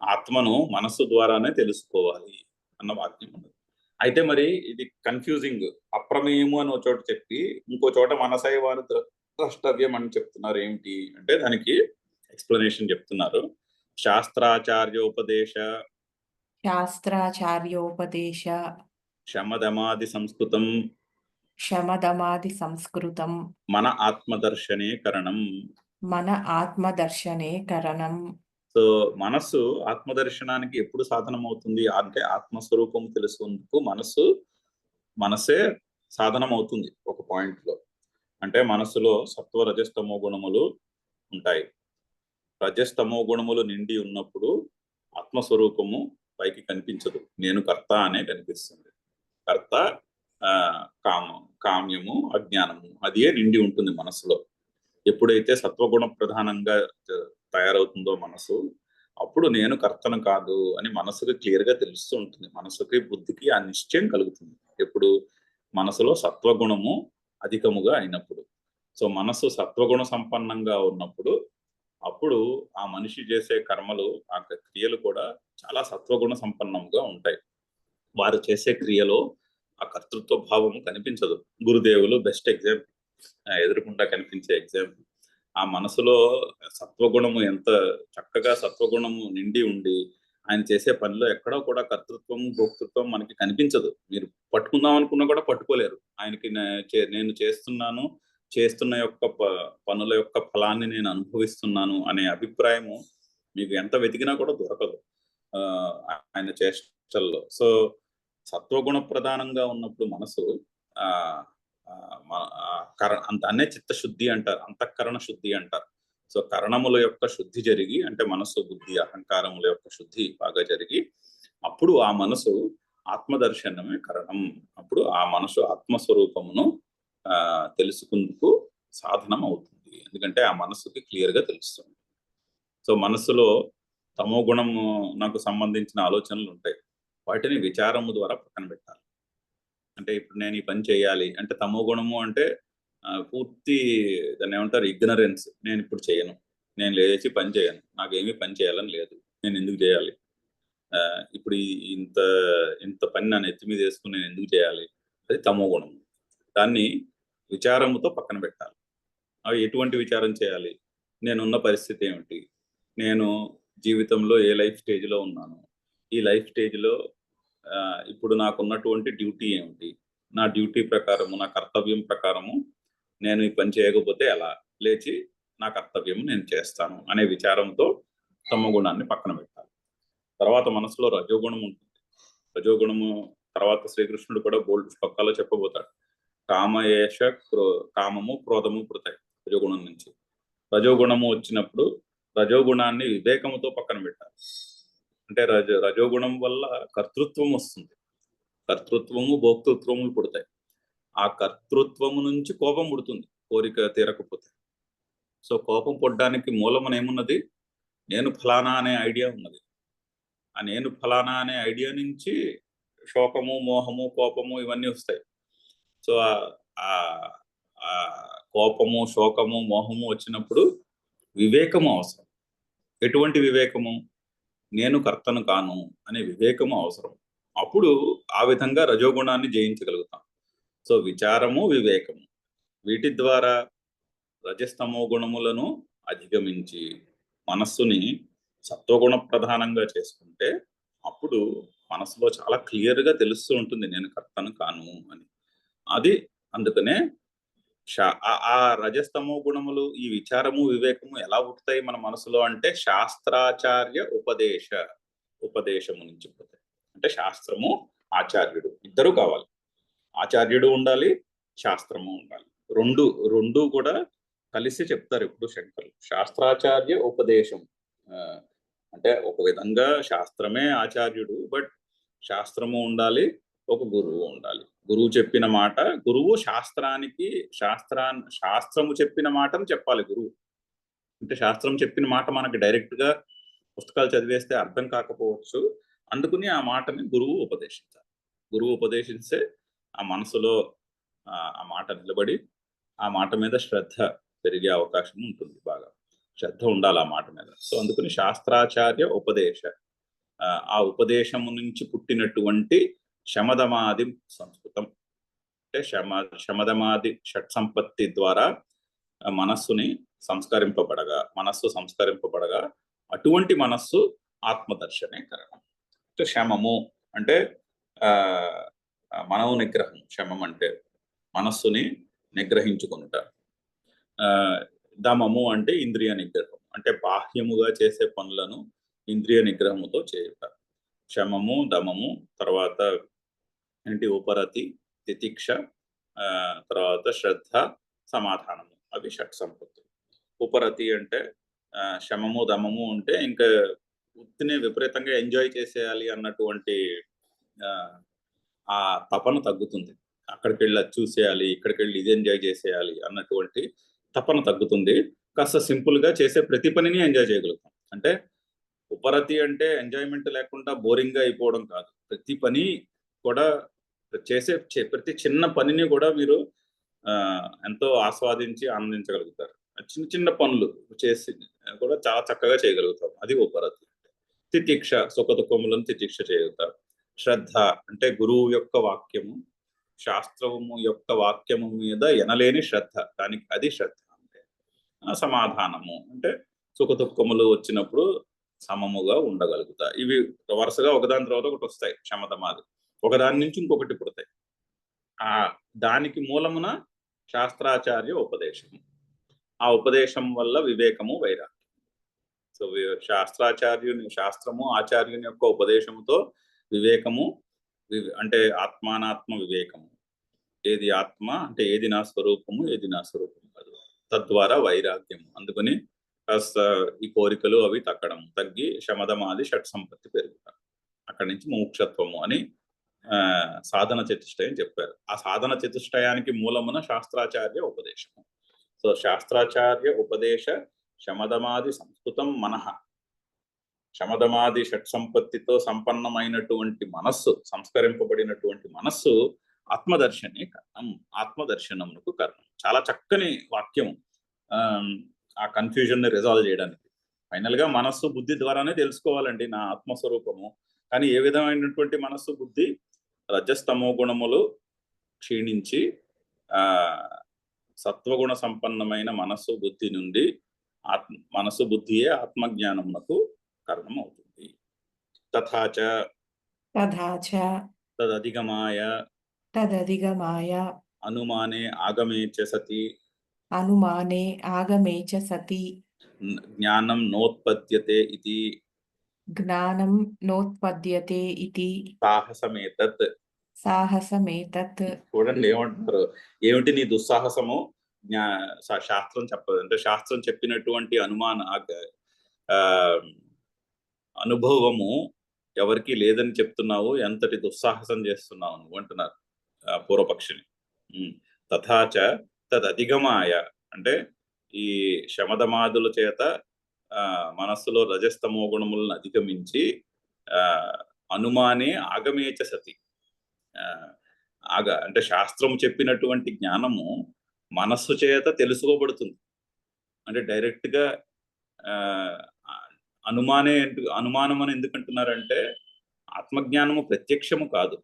ఆత్మను మనస్సు ద్వారానే తెలుసుకోవాలి అన్న వాక్యం ఉన్నది. అయితే మరి ఇది కన్ఫ్యూజింగ్, అప్రమేయము అని ఒక చోట చెప్పి ఇంకో చోట మనసైవాను ద్రష్టవ్యం అని చెప్తున్నారు. ఏమిటి అంటే దానికి ఎక్స్ప్లెనేషన్ చెప్తున్నారు. శాస్త్రాచార్యోపదేశ శమదమాది సంస్కృతం మన ఆత్మదర్శనే కరణం. సో మనస్సు ఆత్మదర్శనానికి ఎప్పుడు సాధనం అవుతుంది అంటే ఆత్మస్వరూపం తెలుసుకుందుకు మనసే సాధనం అవుతుంది ఒక పాయింట్ లో. అంటే మనస్సులో సత్వ రజస్తమో గుణములు ఉంటాయి. రజస్తమో గుణములు నిండి ఉన్నప్పుడు ఆత్మస్వరూపము పైకి కనిపించదు, నేను కర్త అనే కనిపిస్తుంది. కర్త కామ్యము అజ్ఞానము అదే నిండి ఉంటుంది మనసులో. ఎప్పుడైతే సత్వగుణ ప్రధానంగా తయారవుతుందో మనసు, అప్పుడు నేను కర్తను కాదు అని మనసుకి క్లియర్గా తెలుస్తూ ఉంటుంది. మనసుకి బుద్ధికి ఆ నిశ్చయం కలుగుతుంది. ఎప్పుడు మనసులో సత్వగుణము అధికముగా అయినప్పుడు. సో మనసు సత్వగుణ సంపన్నంగా ఉన్నప్పుడు అప్పుడు ఆ మనిషి చేసే కర్మలు, ఆ క్రియలు కూడా చాలా సత్వగుణ సంపన్నంగా ఉంటాయి. వారు చేసే క్రియలో ఆ కర్తృత్వ భావము కనిపించదు. గురుదేవులు బెస్ట్ ఎగ్జాంపుల్, ఎదురుకుండా కనిపించే ఎగ్జాంపుల్. ఆ మనసులో సత్వగుణము ఎంత చక్కగా సత్వగుణము నిండి ఉండి ఆయన చేసే పనిలో ఎక్కడో కూడా కర్తృత్వం భోక్తృత్వం మనకి కనిపించదు. మీరు పట్టుకుందాం అనుకున్నా కూడా పట్టుకోలేరు. ఆయనకి నేను చేస్తున్నాను, చేస్తున్న యొక్క పనుల యొక్క ఫలాన్ని నేను అనుభవిస్తున్నాను అనే అభిప్రాయము మీకు ఎంత వెతికినా కూడా దొరకదు ఆ, ఆయన చేష్టల్లో. సో సత్వగుణ ప్రధానంగా ఉన్నప్పుడు మనసు ఆ ఆ, అన్నే చిత్తశుద్ధి అంటారు, అంతఃకరణ శుద్ధి అంటారు. సో కరణముల యొక్క శుద్ధి జరిగి, అంటే మనసు బుద్ధి అహంకారముల యొక్క శుద్ధి బాగా జరిగి, అప్పుడు ఆ మనసు ఆత్మదర్శనమే కరణం. అప్పుడు ఆ మనసు ఆత్మస్వరూపమును తెలుసుకుందుకు సాధనం అవుతుంది. ఎందుకంటే ఆ మనసుకి క్లియర్ గా తెలుస్తుంది. సో మనసులో తమో గుణము నాకు సంబంధించిన ఆలోచనలు ఉంటాయి. వాటిని విచారము ద్వారా పక్కన పెట్టాలి. అంటే ఇప్పుడు నేను ఈ పని చేయాలి అంటే తమో గుణము అంటే పూర్తి దాన్ని ఏమంటారు, ఇగ్నరెన్స్. నేను ఇప్పుడు చేయను, నేను లేచి పని చేయను, నాకేమీ పని చేయాలని లేదు, నేను ఎందుకు చేయాలి, ఇప్పుడు ఇంత ఇంత పని నా నెత్తి మీద వేసుకుని నేను ఎందుకు చేయాలి, అది తమో గుణము. దాన్ని విచారముతో పక్కన పెట్టాలి. అవి ఎటువంటి విచారం చేయాలి? నేనున్న పరిస్థితి ఏమిటి, నేను జీవితంలో ఏ లైఫ్ స్టేజ్లో ఉన్నాను, ఈ లైఫ్ స్టేజ్లో ఇప్పుడు నాకున్నటువంటి డ్యూటీ ఏమిటి, నా డ్యూటీ ప్రకారము, నా కర్తవ్యం ప్రకారము నేను ఈ పని చేయకపోతే ఎలా, లేచి నా కర్తవ్యం నేను చేస్తాను అనే విచారంతో తమ గుణాన్ని పక్కన పెట్టాలి. తర్వాత మనసులో రజోగుణం ఉంటుంది. రజోగుణము తర్వాత శ్రీకృష్ణుడు కూడా బోల్డ్ శ్లోకాల్లో చెప్పబోతాడు. కామయేష కామము క్రోధము పుడతాయి రజోగుణం నుంచి. రజోగుణము వచ్చినప్పుడు రజోగుణాన్ని వివేకముతో పక్కన పెట్టాలి. అంటే రజోగుణం వల్ల కర్తృత్వం వస్తుంది, కర్తృత్వము భోక్తృత్వములు పుడతాయి. ఆ కర్తృత్వము నుంచి కోపం పుడుతుంది కోరిక తీరకపోతే. సో కోపం పుట్టడానికి మూలమని ఏమున్నది? నేను ఫలానా అనే ఐడియా ఉన్నది. ఆ నేను ఫలానా అనే ఐడియా నుంచి శోకము మోహము కోపము ఇవన్నీ వస్తాయి. సో ఆ కోపము శోకము మోహము వచ్చినప్పుడు వివేకము అవసరం. ఎటువంటి వివేకము? నేను కర్తను కాను అనే వివేకము అవసరం. అప్పుడు ఆ విధంగా రజోగుణాన్ని జయించగలుగుతాం. సో విచారము వివేకము వీటి ద్వారా రజస్తమో గుణములను అధిగమించి మనస్సుని సత్వగుణ ప్రధానంగా చేసుకుంటే అప్పుడు మనసులో చాలా క్లియర్గా తెలుస్తూ ఉంటుంది నేను కర్తను కాను అని. అది అందుకనే ఆ రజస్తమో గుణములు, ఈ విచారము వివేకము ఎలా పుడతాయి మన మనసులో అంటే శాస్త్రాచార్య ఉపదేశము నుంచి పుడతాయి. అంటే శాస్త్రము ఆచార్యుడు ఇద్దరు కావాలి. ఆచార్యుడు ఉండాలి, శాస్త్రము ఉండాలి. రెండు రెండు కూడా కలిసి చెప్తారు ఇప్పుడు శంకరులు. శాస్త్రాచార్య ఉపదేశం అంటే ఒక విధంగా శాస్త్రమే ఆచార్యుడు, బట్ శాస్త్రము ఉండాలి, ఒక గురువు ఉండాలి. గురువు చెప్పిన మాట, గురువు శాస్త్రము చెప్పిన మాటను చెప్పాలి గురువు. అంటే శాస్త్రం చెప్పిన మాట మనకి డైరెక్ట్ గా పుస్తకాలు చదివేస్తే అర్థం కాకపోవచ్చు, అందుకుని ఆ మాటని గురువు ఉపదేశించాలి. గురువు ఉపదేశిస్తే ఆ మనసులో ఆ మాట నిలబడి ఆ మాట మీద శ్రద్ధ పెరిగే అవకాశం ఉంటుంది. బాగా శ్రద్ధ ఉండాలి ఆ మాట మీద. సో అందుకని శాస్త్రాచార్య ఉపదేశ, ఆ ఉపదేశము నుంచి పుట్టినటువంటి శమదమాది సంస్కృతం అంటే శమదమాది షట్ సంపత్తి ద్వారా మనస్సు సంస్కరింపబడగా అటువంటి మనస్సు ఆత్మదర్శనే కారణం. అంటే శమము అంటే మనో నిగ్రహం. శమం అంటే మనస్సుని నిగ్రహించుకొనుట. దమము అంటే ఇంద్రియ నిగ్రహం, అంటే బాహ్యముగా చేసే పనులను ఇంద్రియ నిగ్రహముతో చేయుట. శమము దమము తర్వాత ఏంటి? ఉపరతి, తితిక్ష, తర్వాత శ్రద్ధ, సమాధానము. అవి షట్ సంపత్తులు. ఉపరతి అంటే శమము దమము అంటే ఇంకా ఉత్తిని విపరీతంగా ఎంజాయ్ చేసేయాలి అన్నటువంటి ఆ తపన తగ్గుతుంది. అక్కడికి వెళ్ళి అది చూసేయాలి, ఇక్కడికి వెళ్ళి ఇది ఎంజాయ్ చేసేయాలి అన్నటువంటి తపన తగ్గుతుంది. కాస్త సింపుల్గా చేసే ప్రతి పనిని ఎంజాయ్ చేయగలుగుతాం. అంటే ఉపరతి అంటే ఎంజాయ్మెంట్ లేకుండా బోరింగ్గా అయిపోవడం కాదు. ప్రతి పని కూడా ప్రతి చిన్న పనిని కూడా మీరు ఎంతో ఆస్వాదించి ఆనందించగలుగుతారు. చిన్న చిన్న పనులు చేసి కూడా చాలా చక్కగా చేయగలుగుతాం. అది ఉపరతి. తితిక్ష సుఖదుఖములను తితిక్ష చేయగలుగుతారు. శ్రద్ధ అంటే గురువు యొక్క వాక్యము, శాస్త్రము యొక్క వాక్యము మీద ఎనలేని శ్రద్ధ, దానికి అది శ్రద్ధ. అంటే సమాధానము అంటే సుఖదుఖములు వచ్చినప్పుడు సమముగా ఉండగలుగుతా. ఇవి వరుసగా ఒకదాని తర్వాత ఒకటి వస్తాయి. శమదమాది ఒకదాని నుంచి ఇంకొకటి పుడతాయి. దానికి మూలమున శాస్త్రాచార్య ఉపదేశము. ఆ ఉపదేశం వల్ల వివేకము వైరాగ్యం. సో శాస్త్రము ఆచార్యుని యొక్క ఉపదేశముతో వివేకము, అంటే ఆత్మానాత్మ వివేకము. ఏది ఆత్మ అంటే ఏది నా స్వరూపము, ఏది నా స్వరూపము కాదు. తద్వారా వైరాగ్యము. అందుకని కాస్త ఈ కోరికలు అవి తగ్గి శమదమాది షట్ సంపత్తి పెరుగుతారు. అక్కడి నుంచి మోక్షత్వము అని సాధన చతుష్టయం చెప్పారు. ఆ సాధన చతుష్టయానికి మూలమున శాస్త్రాచార్య ఉపదేశము. సో శాస్త్రాచార్య ఉపదేశ శమదమాది సంస్కృతం మనః. శమదమాది షట్ సంపత్తితో సంపన్నమైనటువంటి మనస్సు, సంస్కరింపబడినటువంటి మనస్సు ఆత్మదర్శనే కర్ణం, ఆత్మదర్శనమునకు కర్ణం. చాలా చక్కని వాక్యం ఆ కన్ఫ్యూజన్ ని రిజాల్వ్ చేయడానికి. ఫైనల్ గా మనస్సు బుద్ధి ద్వారానే తెలుసుకోవాలండి నా ఆత్మస్వరూపము. కానీ ఏ విధమైనటువంటి మనస్సు బుద్ధి? రజస్తమో గుణములు క్షీణించి సత్వగుణ సంపన్నమైన మనస్సు బుద్ధి నుండి మనస్సు బుద్ధియే ఆత్మజ్ఞానమునకు కారణం అవుతుంది. తథాచ తదధిగమాయ అనుమానే ఆగమే చ సతి జ్ఞానం నోత్పద్యతే ఇతి సాహసమేతత్. చూడండి ఏమంటున్నారు, ఏమిటి నీ దుస్సాహసము? శాస్త్రం చెప్పదు అంటే శాస్త్రం చెప్పినటువంటి అనుభవము ఎవరికి లేదని చెప్తున్నావు, ఎంతటి దుస్సాహసం చేస్తున్నావు నువ్వు అంటున్నారు పూర్వపక్షిని. తథాచ తదధిగమాయ అంటే ఈ శమదమాదుల చేత మనస్సులో రజస్తమో గుణములను అధిగమించి అనుమానే ఆగమేచ సతి. అంటే శాస్త్రం చెప్పినటువంటి జ్ఞానము మనస్సు చేత తెలుసుకోబడుతుంది. అంటే డైరెక్ట్ గా అనుమానం అని ఎందుకంటున్నారంటే ఆత్మజ్ఞానము ప్రత్యక్షము కాదు.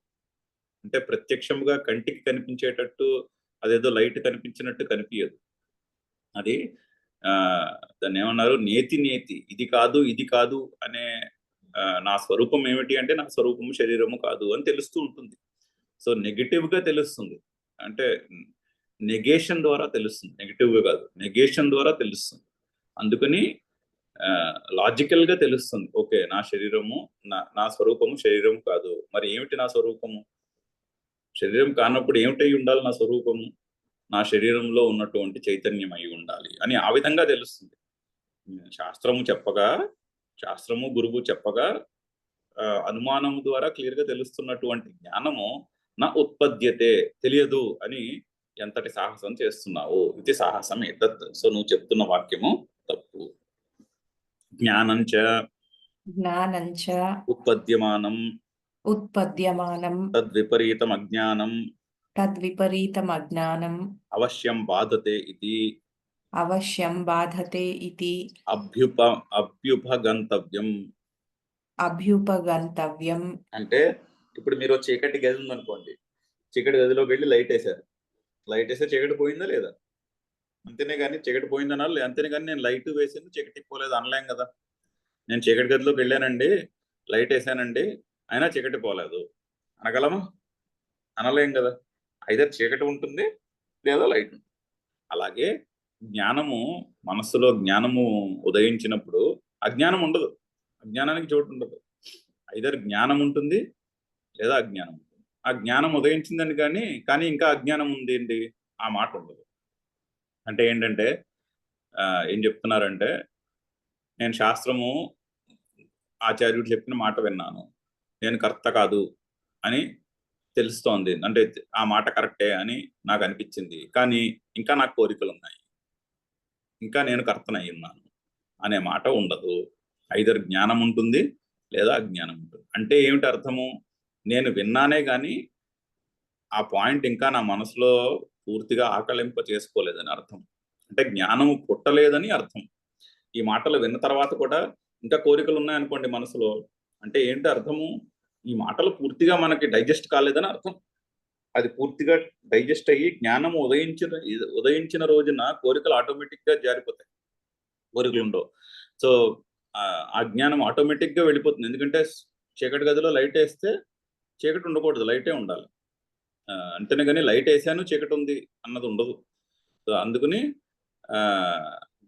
అంటే ప్రత్యక్షముగా కంటికి కనిపించేటట్టు అదేదో లైట్ కనిపించినట్టు కనిపించదు. అది దాన్ని ఏమన్నారు, నేతి ఇది కాదు అనే నా స్వరూపం ఏమిటి అంటే నా స్వరూపము శరీరము కాదు అని తెలుస్తూ ఉంటుంది. సో నెగిటివ్ గా తెలుస్తుంది, అంటే నెగేషన్ ద్వారా తెలుస్తుంది, నెగిటివ్ గా కాదు, నెగేషన్ ద్వారా తెలుస్తుంది. అందుకని లాజికల్ గా తెలుస్తుంది, ఓకే నా శరీరము నా స్వరూపము శరీరం కాదు. మరి ఏమిటి నా స్వరూపము? శరీరం కానప్పుడు ఏమిటై ఉండాలి నా స్వరూపము? నా శరీరంలో ఉన్నటువంటి చైతన్యం అయి ఉండాలి అని ఆ విధంగా తెలుస్తుంది. శాస్త్రము గురువు చెప్పగా అనుమానము ద్వారా క్లియర్ గా తెలుస్తున్నటువంటి జ్ఞానము నా ఉత్పద్యతే తెలియదు అని ఎంతటి సాహసం చేస్తున్నావు? ఇది సాహసం ఏతత్. సో నువ్వు చెప్తున్న వాక్యము తప్పు. జ్ఞానంచ ఉత్పద్యమానం తద్విపరీతం అజ్ఞానం అవశ్యం బాధతే ఇది అభ్యుపగంతవ్యం. అంటే ఇప్పుడు మీరు చీకటి గది ఉందనుకోండి, చీకటి గదిలోకి వెళ్ళి లైట్ వేస్తే చీకటి పోయిందా లేదా? అంతేనే కానీ చీకటి పోయిందనాలి. అంతేనే కానీ నేను లైట్ వేసింది చీకటి పోలేదు అనలేం కదా. నేను చీకటి గదిలోకి వెళ్ళానండి, లైట్ వేసానండి, అయినా చీకటి పోలేదు అనగలమా? అనలేం కదా. అయితే చీకటి ఉంటుంది లేదా లైట్ ఉంటుంది. అలాగే జ్ఞానము, మనస్సులో జ్ఞానము ఉదయించినప్పుడు అజ్ఞానం ఉండదు, అజ్ఞానానికి చోటు ఉండదు. ఐదర్ జ్ఞానం ఉంటుంది లేదా అజ్ఞానం ఉంటుంది. ఆ జ్ఞానం ఉదయించిందని కానీ ఇంకా అజ్ఞానం ఉంది ఏంటి, ఆ మాట ఉండదు. అంటే ఏంటంటే ఏం చెప్తున్నారంటే, నేను శాస్త్రము ఆచార్యుడు చెప్పిన మాట విన్నాను, నేను కర్త కాదు అని తెలుస్తోంది, అంటే ఆ మాట కరెక్టే అని నాకు అనిపించింది, కానీ ఇంకా నాకు కోరికలు ఉన్నాయి. ఇంకా నేను కర్తనై ఉన్నాను అనే మాట ఉండదు. ఐదర్ జ్ఞానం ఉంటుంది లేదా అజ్ఞానం ఉంటుంది. అంటే ఏమిటి అర్థము? నేను విన్నానే గాని ఆ పాయింట్ ఇంకా నా మనసులో పూర్తిగా ఆకలింప చేసుకోలేదని అర్థం. అంటే జ్ఞానము పుట్టలేదని అర్థం. ఈ మాటలు విన్న తర్వాత కూడా ఇంకా కోరికలు ఉన్నాయనుకోండి మనసులో, అంటే ఏంటి అర్థము? ఈ మాటలు పూర్తిగా మనకి డైజెస్ట్ కాలేదని అర్థం. అది పూర్తిగా డైజెస్ట్ అయ్యి జ్ఞానము ఉదయించిన రోజున కోరికలు ఆటోమేటిక్ గా జారిపోతాయి. కోరికలు ఉండవు. సో ఆ జ్ఞానం ఆటోమేటిక్ గా వెళ్ళిపోతుంది. ఎందుకంటే చీకటి గదిలో లైట్ వేస్తే చీకటి ఉండకూడదు, లైటే ఉండాలి. అంతేనే కానీ లైట్ వేసాను చీకటి ఉంది అన్నది ఉండదు. సో అందుకని ఆ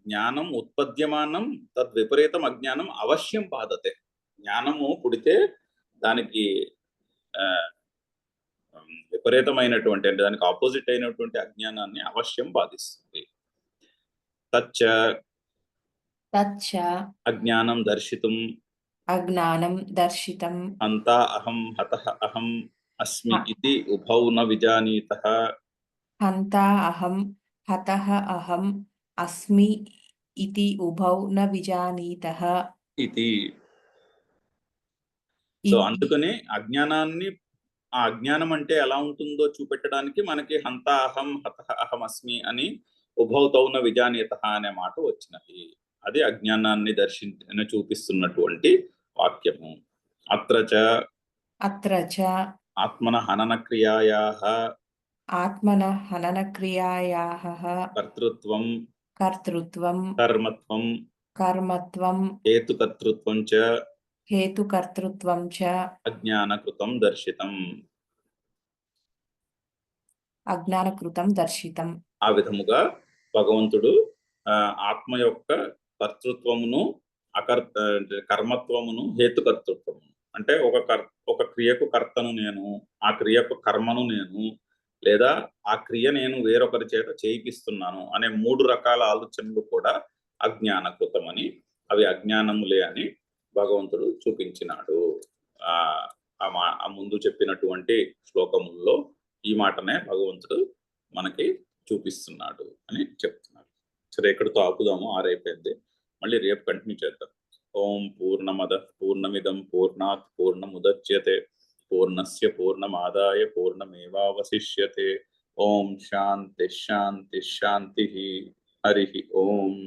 జ్ఞానం ఉత్పద్యమానం తద్విపరీతం అజ్ఞానం అవశ్యం బాధతే. జ్ఞానము పుడితే దానికి ఆ విపరీతమైనటువంటి, అంటే దానికి ఆపోజిట్ అయినటువంటి అజ్ఞానాన్ని అవశ్యం బాధిస్తుంది. తచ్చ తచ్చ అజ్ఞానం దర్శితుం అజ్ఞానం దర్శితం అంతా అహం హతః అహం అస్మి ఇతి ఉభౌ న విజానీతః హంతా అహం హతః అహం అస్మి ఇతి ఉభౌ న విజానీతః ఇది. సో అందుకని ఆ అజ్ఞానం అంటే ఎలా ఉంటుందో చూపెట్టడానికి మనకి హంతా అహం హతః అహం అస్మి అని ఉభౌతౌన విజానీతః అనే మాట వచ్చినది. అది అజ్ఞానాన్ని చూపిస్తున్నటువంటి వాక్యము. అత్రచ ఆత్మన హనన క్రియాయాః ఆత్మన హనన క్రియాయాః కర్తృత్వం కర్తృత్వం కర్మత్వం హేతుకర్తృత్వం చ అజ్ఞానకృతం దర్శితం. ఆ విధముగా భగవంతుడు ఆత్మ యొక్క కర్తృత్వమును కర్మత్వమును హేతుకర్తృత్వమును, అంటే ఒక క్రియకు కర్తను నేను, ఆ క్రియకు కర్మను నేను, లేదా ఆ క్రియ నేను వేరొకరి చేత చేయిస్తున్నాను అనే 3 రకాల ఆలోచనలు కూడా అజ్ఞానకృతమని, అవి అజ్ఞానములే అని భగవంతుడు చూపించినాడు. ఆ ముందు చెప్పినటువంటి శ్లోకముల్లో ఈ మాటనే భగవంతుడు మనకి చూపిస్తున్నాడు అని చెప్తున్నాడు. సరే, ఇక్కడితో ఆపుదాము, 6 అయిపోయింది. మళ్ళీ రేపు కంటిన్యూ చేద్దాం. ఓం పూర్ణమదః పూర్ణమిదం పూర్ణాత్ పూర్ణముదచ్యతే పూర్ణస్య పూర్ణమాదాయ పూర్ణమేవావశిష్యతే. ఓం శాంతి శాంతి శాంతి. హరి ఓం.